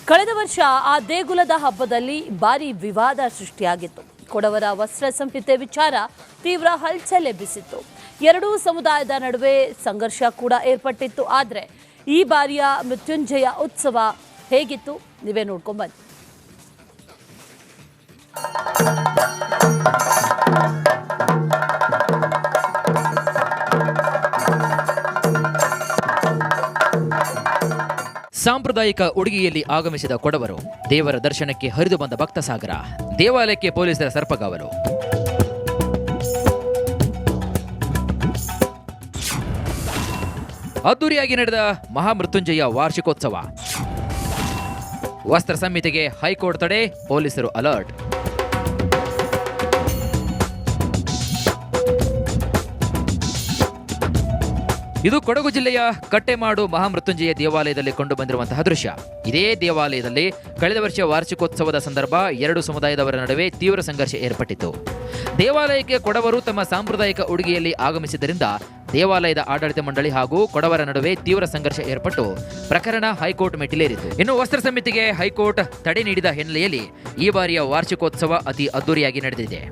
ಕಳೆದ ವರ್ಷ ಆ ದೇಗುಲದ ಹಬ್ಬದಲ್ಲಿ ಭಾರಿ ವಿವಾದ ಸೃಷ್ಟಿಯಾಗಿತ್ತು. ಕೊಡವರ ವಸ್ತ್ರ ಸಂಹಿತೆ ವಿಚಾರ ತೀವ್ರ ಹಲ್ಚಲ್ ಎಬ್ಬಿಸಿತ್ತು. ಎರಡೂ ಸಮುದಾಯದ ನಡುವೆ ಸಂಘರ್ಷ ಕೂಡ ಏರ್ಪಟ್ಟಿತ್ತು. ಆದರೆ ಈ ಬಾರಿಯ ಮೃತ್ಯುಂಜಯ ಉತ್ಸವ ಹೇಗಿತ್ತು ನೀವೇ ನೋಡ್ಕೊಂಡು ಬನ್ನಿ. ಸಾಂಪ್ರದಾಯಿಕ ಉಡುಗೆಯಲ್ಲಿ ಆಗಮಿಸಿದ ಕೊಡವರು ದೇವರ ದರ್ಶನಕ್ಕೆ ಹರಿದು ಬಂದ ಭಕ್ತ ಸಾಗರ. ದೇವಾಲಯಕ್ಕೆ ಪೊಲೀಸರ ಸರ್ಪಗಾವಲು. ಅದ್ದೂರಿಯಾಗಿ ನಡೆದ ಮಹಾಮೃತ್ಯುಂಜಯ ವಾರ್ಷಿಕೋತ್ಸವ. ವಸ್ತ್ರ ಸಂಹಿತೆಗೆ ಹೈಕೋರ್ಟ್ ತಡೆ, ಪೊಲೀಸರು ಅಲರ್ಟ್. ಇದು ಕೊಡಗು ಜಿಲ್ಲೆಯ ಕಟ್ಟೆಮಾಡು ಮಹಾಮೃತ್ಯುಂಜಯ ದೇವಾಲಯದಲ್ಲಿ ಕಂಡುಬಂದಿರುವಂತಹ ದೃಶ್ಯ. ಇದೇ ದೇವಾಲಯದಲ್ಲಿ ಕಳೆದ ವರ್ಷ ವಾರ್ಷಿಕೋತ್ಸವದ ಸಂದರ್ಭ ಎರಡು ಸಮುದಾಯದವರ ನಡುವೆ ತೀವ್ರ ಸಂಘರ್ಷ ಏರ್ಪಟ್ಟಿತ್ತು. ದೇವಾಲಯಕ್ಕೆ ಕೊಡವರು ತಮ್ಮ ಸಾಂಪ್ರದಾಯಿಕ ಉಡುಗೆಯಲ್ಲಿ ಆಗಮಿಸಿದ್ದರಿಂದ ದೇವಾಲಯದ ಆಡಳಿತ ಮಂಡಳಿ ಹಾಗೂ ಕೊಡವರ ನಡುವೆ ತೀವ್ರ ಸಂಘರ್ಷ ಏರ್ಪಟ್ಟು ಪ್ರಕರಣ ಹೈಕೋರ್ಟ್ ಮೆಟ್ಟಿಲೇರಿತು. ಇನ್ನು ವಸ್ತ್ರ ಸಮಿತಿಗೆ ಹೈಕೋರ್ಟ್ ತಡೆ ನೀಡಿದ ಹಿನ್ನೆಲೆಯಲ್ಲಿ ಈ ಬಾರಿಯ ವಾರ್ಷಿಕೋತ್ಸವ ಅತಿ ಅದ್ದೂರಿಯಾಗಿ ನಡೆದಿದೆ.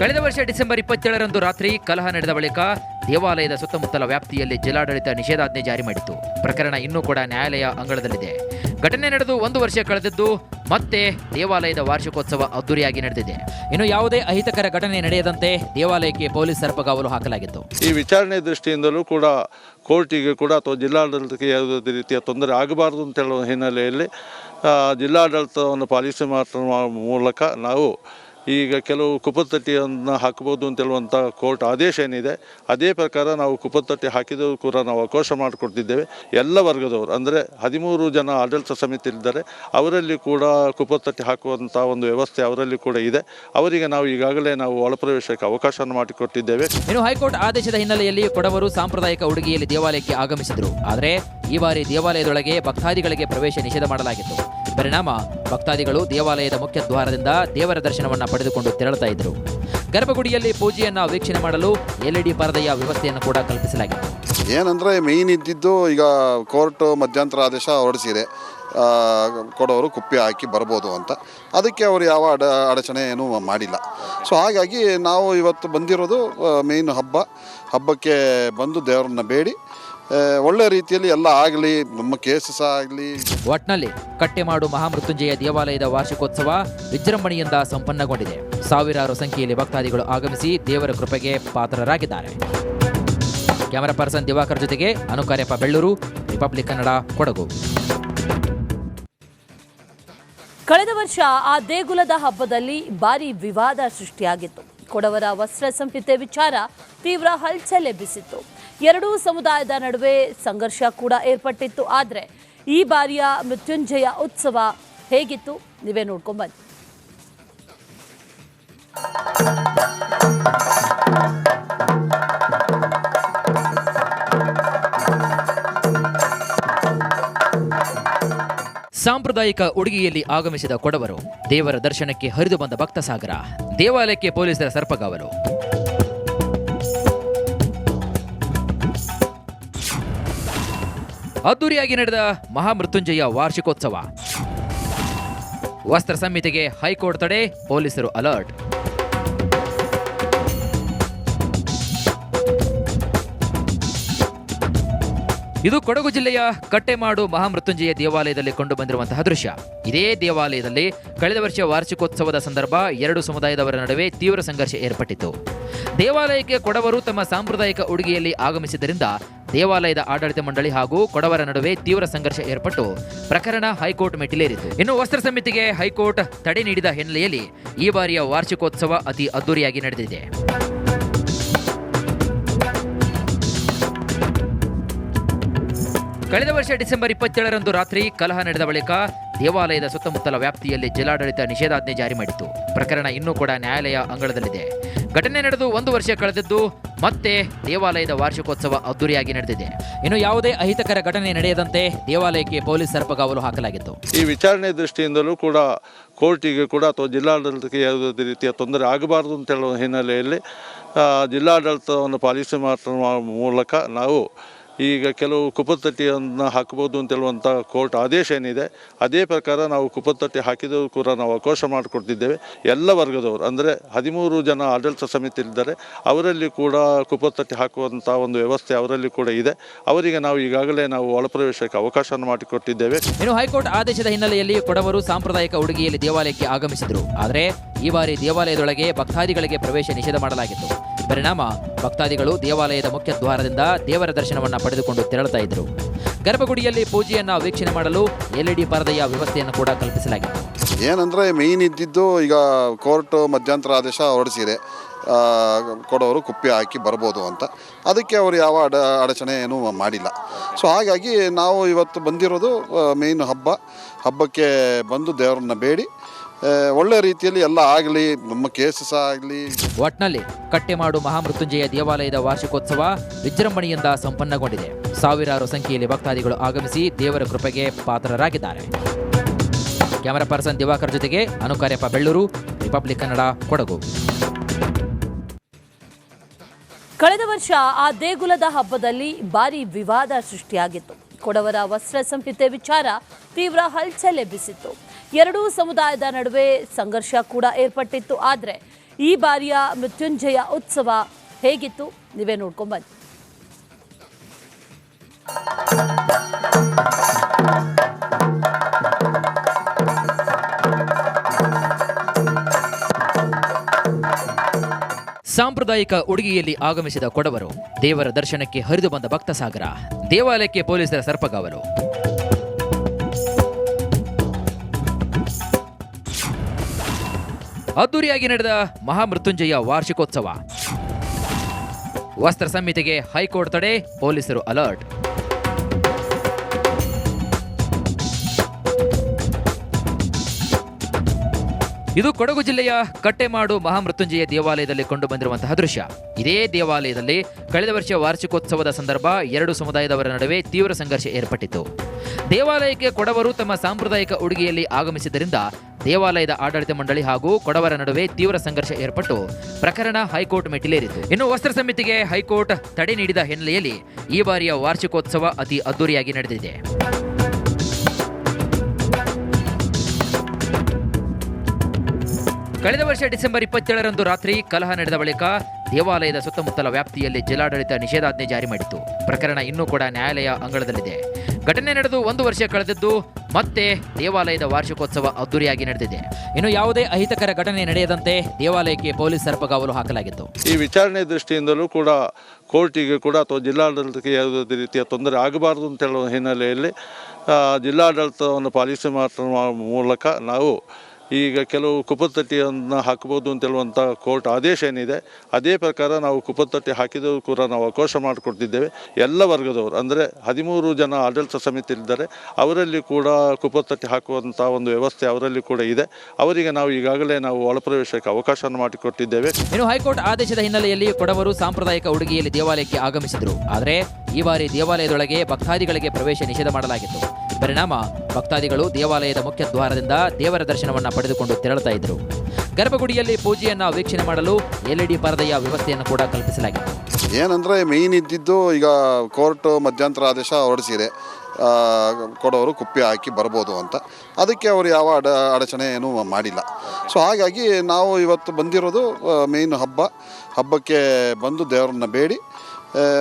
ಕಳೆದ ವರ್ಷ ಡಿಸೆಂಬರ್ 27ರಂದು ರಾತ್ರಿ ಕಲಹ ನಡೆದ ಬಳಿಕ ದೇವಾಲಯದ ಸುತ್ತಮುತ್ತಲ ವ್ಯಾಪ್ತಿಯಲ್ಲಿ ಜಿಲ್ಲಾಡಳಿತ ನಿಷೇಧಾಜ್ಞೆ ಜಾರಿ ಮಾಡಿತ್ತು. ಪ್ರಕರಣ ಇನ್ನೂ ಕೂಡ ನ್ಯಾಯಾಲಯ ಅಂಗಳದಲ್ಲಿದೆ. ಘಟನೆ ನಡೆದು 1 ವರ್ಷ ಕಳೆದಿದ್ದು ಮತ್ತೆ ದೇವಾಲಯದ ವಾರ್ಷಿಕೋತ್ಸವ ಅದ್ದೂರಿಯಾಗಿ ನಡೆದಿದೆ. ಇನ್ನು ಯಾವುದೇ ಅಹಿತಕರ ಘಟನೆ ನಡೆಯದಂತೆ ದೇವಾಲಯಕ್ಕೆ ಪೊಲೀಸ್ ಸರ್ಪಗಾವಲು ಹಾಕಲಾಗಿತ್ತು. ಈ ವಿಚಾರಣೆ ದೃಷ್ಟಿಯಿಂದಲೂ ಕೂಡ ಕೋರ್ಟಿಗೆ ಕೂಡ ಅಥವಾ ಜಿಲ್ಲಾಡಳಿತಕ್ಕೆ ಯಾವುದೇ ರೀತಿಯ ತೊಂದರೆ ಆಗಬಾರದು ಅಂತ ಹೇಳುವ ಹಿನ್ನೆಲೆಯಲ್ಲಿ ಜಿಲ್ಲಾಡಳಿತವನ್ನು ಪಾಲಿಸಿ ಮಾಡುವ ಮೂಲಕ ನಾವು ಈಗ ಕೆಲವು ಕುಪ್ಪತ್ತಟ್ಟಿಯನ್ನು ಹಾಕಬಹುದು ಅಂತ ಹೇಳುವಂಥ ಕೋರ್ಟ್ ಆದೇಶ ಏನಿದೆ ಅದೇ ಪ್ರಕಾರ ನಾವು ಕುಪ್ಪತ್ತಟ್ಟಿ ಹಾಕಿದರೂ ಕೂಡ ನಾವು ಅವಕಾಶ ಮಾಡಿಕೊಡ್ತಿದ್ದೇವೆ. ಎಲ್ಲ ವರ್ಗದವರು ಅಂದರೆ 13 ಜನ ಆಡಳಿತ ಸಮಿತಿಯಿದ್ದಾರೆ, ಅವರಲ್ಲಿ ಕೂಡ ಕುಪ್ಪತ್ತಟ್ಟಿ ಹಾಕುವಂಥ ಒಂದು ವ್ಯವಸ್ಥೆ ಅವರಲ್ಲಿ ಕೂಡ ಇದೆ. ಅವರಿಗೆ ನಾವು ಈಗಾಗಲೇ ನಾವು ಒಳಪ್ರವೇಶಕ್ಕೆ ಅವಕಾಶ ಮಾಡಿಕೊಟ್ಟಿದ್ದೇವೆ. ಇನ್ನು ಹೈಕೋರ್ಟ್ ಆದೇಶದ ಹಿನ್ನೆಲೆಯಲ್ಲಿ ಕೊಡವರು ಸಾಂಪ್ರದಾಯಿಕ ಉಡುಗೆಯಲ್ಲಿ ದೇವಾಲಯಕ್ಕೆ ಆಗಮಿಸಿದರು. ಆದರೆ ಈ ಬಾರಿ ದೇವಾಲಯದೊಳಗೆ ಭಕ್ತಾದಿಗಳಿಗೆ ಪ್ರವೇಶ ನಿಷೇಧ ಮಾಡಲಾಗಿತ್ತು. ಪರಿಣಾಮ ಭಕ್ತಾದಿಗಳು ದೇವಾಲಯದ ಮುಖ್ಯ ದ್ವಾರದಿಂದ ದೇವರ ದರ್ಶನವನ್ನ ಪಡೆದುಕೊಂಡು ತೆರಳುತ್ತಾ ಇದ್ದರು. ಗರ್ಭಗುಡಿಯಲ್ಲಿ ಪೂಜೆಯನ್ನ ವೀಕ್ಷಣೆ ಮಾಡಲು LED ಪರದೆಯ ವ್ಯವಸ್ಥೆಯನ್ನು ಕೂಡ ಕಲ್ಪಿಸಲಾಗಿತ್ತು. ಏನಂದರೆ ಮೇಯ್ನ್ ಇದ್ದಿದ್ದು ಈಗ ಕೋರ್ಟ್ ಮಧ್ಯಂತರ ಆದೇಶ ಹೊರಡಿಸಿದೆ, ಕೊಡವರು ಕುಪ್ಪಿ ಹಾಕಿ ಬರ್ಬೋದು ಅಂತ. ಅದಕ್ಕೆ ಅವರು ಯಾವ ಅಡಚಣೆ ಏನೂ ಮಾಡಿಲ್ಲ. ಸೊ ಹಾಗಾಗಿ ನಾವು ಇವತ್ತು ಬಂದಿರೋದು ಮೇಯ್ನ್ ಹಬ್ಬಕ್ಕೆ ಬಂದು ದೇವರನ್ನ ಬೇಡಿ ಒಳ್ಳೆ ರೀತಿಯಲ್ಲಿ ಎಲ್ಲ ಆಗಲಿ, ನಮ್ಮ ಕೇಸಸ್ ಆಗಲಿ. ಒಟ್ನಲ್ಲಿ ಕಟ್ಟೆಮಾಡು ಮಹಾಮೃತ್ಯುಂಜಯ ದೇವಾಲಯದ ವಾರ್ಷಿಕೋತ್ಸವ ವಿಜೃಂಭಣೆಯಿಂದ ಸಂಪನ್ನಗೊಂಡಿದೆ. ಸಾವಿರಾರು ಸಂಖ್ಯೆಯಲ್ಲಿ ಭಕ್ತಾದಿಗಳು ಆಗಮಿಸಿ ದೇವರ ಕೃಪೆಗೆ ಪಾತ್ರರಾಗಿದ್ದಾರೆ. ಕ್ಯಾಮರಾ ಪರ್ಸನ್ ದಿವಾಕರ್ ಜೊತೆಗೆ ಅನುಕಾರ್ಯಪ್ಪ, ಬೆಳ್ಳೂರು, ರಿಪಬ್ಲಿಕ್ ಕನ್ನಡ, ಕೊಡಗು. ಕಳೆದ ವರ್ಷ ಆ ದೇಗುಲದ ಹಬ್ಬದಲ್ಲಿ ಭಾರಿ ವಿವಾದ ಸೃಷ್ಟಿಯಾಗಿತ್ತು. ಕೊಡವರ ವಸ್ತ್ರ ಸಂಹಿತೆ ವಿಚಾರ ತೀವ್ರ ಹಲ್ಚಲ್ ಎಬ್ಬಿಸಿತ್ತು. ಎರಡೂ ಸಮುದಾಯದ ನಡುವೆ ಸಂಘರ್ಷ ಕೂಡ ಏರ್ಪಟ್ಟಿತ್ತು. ಆದರೆ ಈ ಬಾರಿಯ ಮೃತ್ಯುಂಜಯ ಉತ್ಸವ ಹೇಗಿತ್ತು ನೀವೇ ನೋಡ್ಕೊಂಡು ಬನ್ನಿ. ಸಾಂಪ್ರದಾಯಿಕ ಉಡುಗೆಯಲ್ಲಿ ಆಗಮಿಸಿದ ಕೊಡವರು ದೇವರ ದರ್ಶನಕ್ಕೆ ಹರಿದು ಬಂದ ಭಕ್ತ ಸಾಗರ. ದೇವಾಲಯಕ್ಕೆ ಪೊಲೀಸರ ಸರ್ಪಗಾವಲು. ಅದ್ದೂರಿಯಾಗಿ ನಡೆದ ಮಹಾಮೃತ್ಯುಂಜಯ ವಾರ್ಷಿಕೋತ್ಸವ. ವಸ್ತ್ರ ಸಂಹಿತೆಗೆ ಹೈಕೋರ್ಟ್ ತಡೆ, ಪೊಲೀಸರು ಅಲರ್ಟ್. ಇದು ಕೊಡಗು ಜಿಲ್ಲೆಯ ಕಟ್ಟೆಮಾಡು ಮಹಾಮೃತ್ಯುಂಜಯ ದೇವಾಲಯದಲ್ಲಿ ಕಂಡುಬಂದಿರುವಂತಹ ದೃಶ್ಯ. ಇದೇ ದೇವಾಲಯದಲ್ಲಿ ಕಳೆದ ವರ್ಷ ವಾರ್ಷಿಕೋತ್ಸವದ ಸಂದರ್ಭ ಎರಡು ಸಮುದಾಯದವರ ನಡುವೆ ತೀವ್ರ ಸಂಘರ್ಷ ಏರ್ಪಟ್ಟಿತ್ತು. ದೇವಾಲಯಕ್ಕೆ ಕೊಡವರು ತಮ್ಮ ಸಾಂಪ್ರದಾಯಿಕ ಉಡುಗೆಯಲ್ಲಿ ಆಗಮಿಸಿದ್ದರಿಂದ ದೇವಾಲಯದ ಆಡಳಿತ ಮಂಡಳಿ ಹಾಗೂ ಕೊಡವರ ನಡುವೆ ತೀವ್ರ ಸಂಘರ್ಷ ಏರ್ಪಟ್ಟು ಪ್ರಕರಣ ಹೈಕೋರ್ಟ್ ಮೆಟ್ಟಿಲೇರಿತು. ಇನ್ನು ವಸ್ತ್ರ ಸಮಿತಿಗೆ ಹೈಕೋರ್ಟ್ ತಡೆ ನೀಡಿದ ಹಿನ್ನೆಲೆಯಲ್ಲಿ ಈ ಬಾರಿಯ ವಾರ್ಷಿಕೋತ್ಸವ ಅತಿ ಅದ್ದೂರಿಯಾಗಿ ನಡೆದಿದೆ. ಕಳೆದ ವರ್ಷ ಡಿಸೆಂಬರ್ 27ರಂದು ರಾತ್ರಿ ಕಲಹ ನಡೆದ ಬಳಿಕ ದೇವಾಲಯದ ಸುತ್ತಮುತ್ತಲ ವ್ಯಾಪ್ತಿಯಲ್ಲಿ ಜಿಲ್ಲಾಡಳಿತ ನಿಷೇಧಾಜ್ಞೆ ಜಾರಿ ಮಾಡಿತ್ತು. ಪ್ರಕರಣ ಇನ್ನೂ ಕೂಡ ನ್ಯಾಯಾಲಯ ಅಂಗಳದಲ್ಲಿದೆ. ಘಟನೆ ನಡೆದು 1 ವರ್ಷ ಕಳೆದಿದ್ದು ಮತ್ತೆ ದೇವಾಲಯದ ವಾರ್ಷಿಕೋತ್ಸವ ಅದ್ದೂರಿಯಾಗಿ ನಡೆದಿದೆ. ಇನ್ನು ಯಾವುದೇ ಅಹಿತಕರ ಘಟನೆ ನಡೆಯದಂತೆ ದೇವಾಲಯಕ್ಕೆ ಪೊಲೀಸ್ ಸರ್ಪಗಾವಲು ಹಾಕಲಾಗಿತ್ತು. ಈ ವಿಚಾರಣೆ ದೃಷ್ಟಿಯಿಂದಲೂ ಕೂಡ ಕೋರ್ಟಿಗೆ ಕೂಡ ಅಥವಾ ಜಿಲ್ಲಾಡಳಿತಕ್ಕೆ ಯಾವುದೇ ರೀತಿಯ ತೊಂದರೆ ಆಗಬಾರದು ಅಂತ ಹೇಳುವ ಹಿನ್ನೆಲೆಯಲ್ಲಿ ಜಿಲ್ಲಾಡಳಿತವನ್ನು ಪಾಲಿಸಿ ಮಾಡುವ ಮೂಲಕ ನಾವು ಈಗ ಕೆಲವು ಕುಪ್ಪತ್ತಟ್ಟಿಯನ್ನು ಹಾಕಬಹುದು ಅಂತ ಹೇಳುವಂಥ ಕೋರ್ಟ್ ಆದೇಶ ಏನಿದೆ ಅದೇ ಪ್ರಕಾರ ನಾವು ಕುಪ್ಪತ್ತಟ್ಟಿ ಹಾಕಿದರೂ ಕೂಡ ನಾವು ಅವಕಾಶ ಮಾಡಿಕೊಡ್ತಿದ್ದೇವೆ. ಎಲ್ಲ ವರ್ಗದವರು ಅಂದರೆ 13 ಜನ ಆಡಳಿತ ಸಮಿತಿ ಇದ್ದಾರೆ, ಅವರಲ್ಲಿ ಕೂಡ ಕುಪ್ಪತ್ತಟ್ಟಿ ಹಾಕುವಂಥ ಒಂದು ವ್ಯವಸ್ಥೆ ಅವರಲ್ಲಿ ಕೂಡ ಇದೆ. ಅವರಿಗೆ ನಾವು ಈಗಾಗಲೇ ನಾವು ಒಳಪ್ರವೇಶಕ್ಕೆ ಅವಕಾಶ ಮಾಡಿಕೊಟ್ಟಿದ್ದೇವೆ. ಇನ್ನು ಹೈಕೋರ್ಟ್ ಆದೇಶದ ಹಿನ್ನೆಲೆಯಲ್ಲಿ ಕೊಡವರು ಸಾಂಪ್ರದಾಯಿಕ ಉಡುಗೆಯಲ್ಲಿ ದೇವಾಲಯಕ್ಕೆ ಆಗಮಿಸಿದರು. ಆದರೆ ಈ ಬಾರಿ ದೇವಾಲಯದೊಳಗೆ ಭಕ್ತಾದಿಗಳಿಗೆ ಪ್ರವೇಶ ನಿಷೇಧ ಮಾಡಲಾಗಿತ್ತು. ಪರಿಣಾಮ ಭಕ್ತಾದಿಗಳು ದೇವಾಲಯದ ಮುಖ್ಯ ದ್ವಾರದಿಂದ ದೇವರ ದರ್ಶನವನ್ನ ಪಡೆದುಕೊಂಡು ತೆರಳುತ್ತಾ ಇದ್ದರು. ಗರ್ಭಗುಡಿಯಲ್ಲಿ ಪೂಜೆಯನ್ನ ವೀಕ್ಷಣೆ ಮಾಡಲು LED ಪರದೆಯ ವ್ಯವಸ್ಥೆಯನ್ನು ಕೂಡ ಕಲ್ಪಿಸಲಾಗಿತ್ತು. ಏನಂದರೆ ಮೇಯ್ನ್ ಇದ್ದಿದ್ದು ಈಗ ಕೋರ್ಟ್ ಮಧ್ಯಂತರ ಆದೇಶ ಹೊರಡಿಸಿದೆ, ಕೊಡವರು ಕುಪ್ಪಿ ಹಾಕಿ ಬರ್ಬೋದು ಅಂತ. ಅದಕ್ಕೆ ಅವರು ಯಾವ ಅಡಚಣೆ ಏನೂ ಮಾಡಿಲ್ಲ. ಸೊ ಹಾಗಾಗಿ ನಾವು ಇವತ್ತು ಬಂದಿರೋದು ಮೇಯ್ನ್ ಹಬ್ಬಕ್ಕೆ ಬಂದು ದೇವರನ್ನ ಬೇಡಿ ಒಳ್ಳೆ ರೀತಿಯಲ್ಲಿ ಎಲ್ಲ ಆಗಲಿ, ನಮ್ಮ ಕೇಸಸ್ ಆಗಲಿ. ಒಟ್ನಲ್ಲಿ ಕಟ್ಟೆಮಾಡು ಮಹಾಮೃತ್ಯುಂಜಯ ದೇವಾಲಯದ ವಾರ್ಷಿಕೋತ್ಸವ ವಿಜೃಂಭಣೆಯಿಂದ ಸಂಪನ್ನಗೊಂಡಿದೆ. ಸಾವಿರಾರು ಸಂಖ್ಯೆಯಲ್ಲಿ ಭಕ್ತಾದಿಗಳು ಆಗಮಿಸಿ ದೇವರ ಕೃಪೆಗೆ ಪಾತ್ರರಾಗಿದ್ದಾರೆ. ಕ್ಯಾಮರಾ ಪರ್ಸನ್ ದಿವಾಕರ್ ಜೊತೆಗೆ ಅನುಕಾರ್ಯಪ್ಪ ಬೆಳ್ಳೂರು, ರಿಪಬ್ಲಿಕ್ ಕನ್ನಡ, ಕೊಡಗು. ಕಳೆದ ವರ್ಷ ಆ ದೇಗುಲದ ಹಬ್ಬದಲ್ಲಿ ಭಾರಿ ವಿವಾದ ಸೃಷ್ಟಿಯಾಗಿತ್ತು. ಕೊಡವರ ವಸ್ತ್ರ ಸಂಹಿತೆ ವಿಚಾರ ತೀವ್ರ ಹಲ್ಚಲ್ ಎಬ್ಬಿಸಿತ್ತು. ಎರಡೂ ಸಮುದಾಯದ ನಡುವೆ ಸಂಘರ್ಷ ಕೂಡ ಏರ್ಪಟ್ಟಿತ್ತು. ಆದರೆ ಈ ಬಾರಿಯ ಮೃತ್ಯುಂಜಯ ಉತ್ಸವ ಹೇಗಿತ್ತು ನೀವೇ ನೋಡ್ಕೊಂಡ್ಬನ್ನಿ. ಸಾಂಪ್ರದಾಯಿಕ ಉಡುಗೆಯಲ್ಲಿ ಆಗಮಿಸಿದ ಕೊಡವರು ದೇವರ ದರ್ಶನಕ್ಕೆ ಹರಿದು ಬಂದ ಭಕ್ತ ಸಾಗರ. ದೇವಾಲಯಕ್ಕೆ ಪೊಲೀಸರ ಸರ್ಪಗಾವಲು. ಅದ್ದೂರಿಯಾಗಿ ನಡೆದ ಮಹಾಮೃತ್ಯುಂಜಯ ವಾರ್ಷಿಕೋತ್ಸವ. ವಸ್ತ್ರ ಸಂಹಿತೆಗೆ ಹೈಕೋರ್ಟ್ ತಡೆ, ಪೊಲೀಸರು ಅಲರ್ಟ್. ಇದು ಕೊಡಗು ಜಿಲ್ಲೆಯ ಕಟ್ಟೆಮಾಡು ಮಹಾಮೃತ್ಯುಂಜಯ ದೇವಾಲಯದಲ್ಲಿ ಕಂಡು ಬಂದಿರುವಂತಹ ದೃಶ್ಯ. ಇದೇ ದೇವಾಲಯದಲ್ಲಿ ಕಳೆದ ವರ್ಷ ವಾರ್ಷಿಕೋತ್ಸವದ ಸಂದರ್ಭ 2 ಸಮುದಾಯದವರ ನಡುವೆ ತೀವ್ರ ಸಂಘರ್ಷ ಏರ್ಪಟ್ಟಿತ್ತು. ದೇವಾಲಯಕ್ಕೆ ಕೊಡವರು ತಮ್ಮ ಸಾಂಪ್ರದಾಯಿಕ ಉಡುಗೆಯಲ್ಲಿ ಆಗಮಿಸಿದ್ದರಿಂದ ದೇವಾಲಯದ ಆಡಳಿತ ಮಂಡಳಿ ಹಾಗೂ ಕೊಡವರ ನಡುವೆ ತೀವ್ರ ಸಂಘರ್ಷ ಏರ್ಪಟ್ಟು ಪ್ರಕರಣ ಹೈಕೋರ್ಟ್ ಮೆಟ್ಟಿಲೇರಿತು. ಇನ್ನು ವಸ್ತ್ರ ಸಮಿತಿಗೆ ಹೈಕೋರ್ಟ್ ತಡೆ ನೀಡಿದ ಹಿನ್ನೆಲೆಯಲ್ಲಿ ಈ ಬಾರಿಯ ವಾರ್ಷಿಕೋತ್ಸವ ಅತಿ ಅದ್ದೂರಿಯಾಗಿ ನಡೆದಿದೆ. ಕಳೆದ ವರ್ಷ ಡಿಸೆಂಬರ್ 27ರಂದು ರಾತ್ರಿ ಕಲಹ ನಡೆದ ಬಳಿಕ ದೇವಾಲಯದ ಸುತ್ತಮುತ್ತಲ ವ್ಯಾಪ್ತಿಯಲ್ಲಿ ಜಿಲ್ಲಾಡಳಿತ ನಿಷೇಧಾಜ್ಞೆ ಜಾರಿ ಮಾಡಿತ್ತು. ಪ್ರಕರಣ ಇನ್ನೂ ಕೂಡ ನ್ಯಾಯಾಲಯ ಅಂಗಳದಲ್ಲಿದೆ. ಘಟನೆ ನಡೆದು 1 ವರ್ಷ ಕಳೆದಿದ್ದು ಮತ್ತೆ ದೇವಾಲಯದ ವಾರ್ಷಿಕೋತ್ಸವ ಅದ್ದೂರಿಯಾಗಿ ನಡೆದಿದೆ. ಇನ್ನು ಯಾವುದೇ ಅಹಿತಕರ ಘಟನೆ ನಡೆಯದಂತೆ ದೇವಾಲಯಕ್ಕೆ ಪೊಲೀಸ್ ಸರ್ಪಗಾವಲು ಹಾಕಲಾಗಿತ್ತು. ಈ ವಿಚಾರಣೆ ದೃಷ್ಟಿಯಿಂದಲೂ ಕೂಡ ಕೋರ್ಟಿಗೆ ಕೂಡ ಅಥವಾ ಜಿಲ್ಲಾಡಳಿತಕ್ಕೆ ಯಾವುದೇ ರೀತಿಯ ತೊಂದರೆ ಆಗಬಾರದು ಅಂತ ಹೇಳುವ ಹಿನ್ನೆಲೆಯಲ್ಲಿ ಜಿಲ್ಲಾಡಳಿತವನ್ನು ಪಾಲಿಸಿ ಮಾಡುವ ಮೂಲಕ ನಾವು ಈಗ ಕೆಲವು ಕುಪ್ಪತ್ತಟ್ಟಿಯನ್ನು ಹಾಕಬಹುದು ಅಂತ ಹೇಳುವಂಥ ಕೋರ್ಟ್ ಆದೇಶ ಏನಿದೆ ಅದೇ ಪ್ರಕಾರ ನಾವು ಕುಪ್ಪತ್ತಟ್ಟಿ ಹಾಕಿದರೂ ಕೂಡ ನಾವು ಅವಕಾಶ ಮಾಡಿಕೊಡ್ತಿದ್ದೇವೆ. ಎಲ್ಲ ವರ್ಗದವರು ಅಂದರೆ 13 ಜನ ಆಡಳಿತ ಸಮಿತಿ ಇದ್ದಾರೆ, ಅವರಲ್ಲಿ ಕೂಡ ಕುಪ್ಪತ್ತಟ್ಟಿ ಹಾಕುವಂಥ ಒಂದು ವ್ಯವಸ್ಥೆ ಅವರಲ್ಲಿ ಕೂಡ ಇದೆ. ಅವರಿಗೆ ನಾವು ಈಗಾಗಲೇ ನಾವು ಒಳಪ್ರವೇಶಕ್ಕೆ ಅವಕಾಶ ಮಾಡಿಕೊಟ್ಟಿದ್ದೇವೆ. ಇನ್ನು ಹೈಕೋರ್ಟ್ ಆದೇಶದ ಹಿನ್ನೆಲೆಯಲ್ಲಿ ಕೊಡವರು ಸಾಂಪ್ರದಾಯಿಕ ಉಡುಗೆಯಲ್ಲಿ ದೇವಾಲಯಕ್ಕೆ ಆಗಮಿಸಿದರು. ಆದರೆ ಈ ಬಾರಿ ದೇವಾಲಯದೊಳಗೆ ಭಕ್ತಾದಿಗಳಿಗೆ ಪ್ರವೇಶ ನಿಷೇಧ ಮಾಡಲಾಗಿತ್ತು. ಪರಿಣಾಮ ಭಕ್ತಾದಿಗಳು ದೇವಾಲಯದ ಮುಖ್ಯ ದ್ವಾರದಿಂದ ದೇವರ ದರ್ಶನವನ್ನ ಪಡೆದುಕೊಂಡು ತೆರಳುತ್ತಾ ಇದ್ದರು. ಗರ್ಭಗುಡಿಯಲ್ಲಿ ಪೂಜೆಯನ್ನ ವೀಕ್ಷಣೆ ಮಾಡಲು LED ಪರದೆಯ ವ್ಯವಸ್ಥೆಯನ್ನು ಕೂಡ ಕಲ್ಪಿಸಲಾಗಿತ್ತು. ಏನಂದರೆ ಮೇಯ್ನ್ ಇದ್ದಿದ್ದು ಈಗ ಕೋರ್ಟ್ ಮಧ್ಯಂತರ ಆದೇಶ ಹೊರಡಿಸಿದೆ, ಕೊಡವರು ಕುಪ್ಪಿ ಹಾಕಿ ಬರ್ಬೋದು ಅಂತ. ಅದಕ್ಕೆ ಅವರು ಯಾವ ಅಡಚಣೆ ಏನೂ ಮಾಡಿಲ್ಲ. ಸೊ ಹಾಗಾಗಿ ನಾವು ಇವತ್ತು ಬಂದಿರೋದು ಮೇಯ್ನ್ ಹಬ್ಬಕ್ಕೆ ಬಂದು ದೇವರನ್ನ ಬೇಡಿ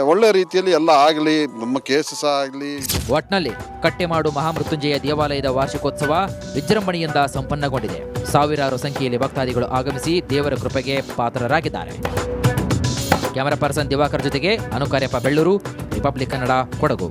ಒಳ್ಳೆ ರೀತಿಯಲ್ಲಿ ಎಲ್ಲ ಆಗಲಿ, ನಮ್ಮ ಕೇಸಸ್ ಆಗಲಿ. ಒಟ್ನಲ್ಲಿ ಕಟ್ಟೆಮಾಡು ಮಹಾಮೃತ್ಯುಂಜಯ ದೇವಾಲಯದ ವಾರ್ಷಿಕೋತ್ಸವ ವಿಜೃಂಭಣೆಯಿಂದ ಸಂಪನ್ನಗೊಂಡಿದೆ. ಸಾವಿರಾರು ಸಂಖ್ಯೆಯಲ್ಲಿ ಭಕ್ತಾದಿಗಳು ಆಗಮಿಸಿ ದೇವರ ಕೃಪೆಗೆ ಪಾತ್ರರಾಗಿದ್ದಾರೆ. ಕ್ಯಾಮರಾ ಪರ್ಸನ್ ದಿವಾಕರ್ ಜೊತೆಗೆ ಅನುಕಾರ್ಯಪ್ಪ ಬೆಳ್ಳೂರು, ರಿಪಬ್ಲಿಕ್ ಕನ್ನಡ, ಕೊಡಗು.